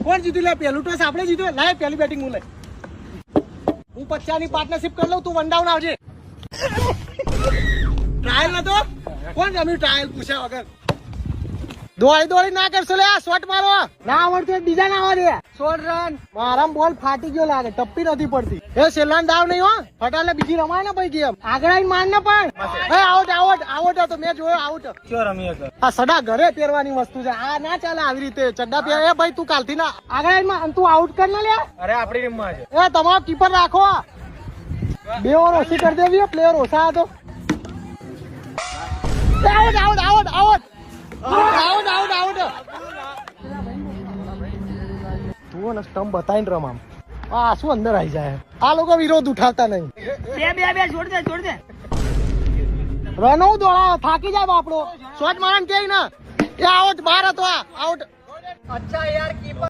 કોણ જીત્યું લે? પેલું ટોસ આપણે જીત્યો. લાય પેલી બેટિંગ હું લઈ. હું 50 ની પાર્ટનરશિપ કરી લઉં, તું વન ડાઉન આવજે. ટ્રાયલ નતો? કોણ રમ્યું ટ્રાયલ પૂછ્યા વગર? દોડી ના કરશો લે, શોટ મારો ના આવડતું બીજા ના આવડે. શોર્ટ રન મારા બોલ ફાટી ગયો લાગે, ટપ્પી નથી પડતી. એ છેલ્લા દાવ નહીં હો, ફટાલે બીજી રમાય ને ભાઈ ગેમ. આગળ આવીને માર ને પણ આઉટ હતો મેં જોયો. આઉટ ક્યાં રમીએ સર? આ સડા ઘરે પહેરવાની વસ્તુ છે, આ ના ચાલે આવી રીતે ચડ્ડા પહેર. એ ભાઈ તું કાલથી ના આગળ આવીને તું આઉટ કર ને લે. અરે આપડી ટીમમાં છે. એ તમારો કીપર રાખો, 2 ઓવર ઓછી કરી દેવી, પ્લેયર ઓછા હતો. આઉટ તું ને સ્ટમ્પ બતાવીને રમ. આમ આ શું અંદર આવી જાય? આ લોકો વિરોધ ઉઠાવતા નહીં. બે છોડ દે રન દોડા થાકી જાય બાપડો. શોટ મારન કે ને એ આઉટ, બહાર હતો. આ આઉટ. અચ્છા યાર કીપર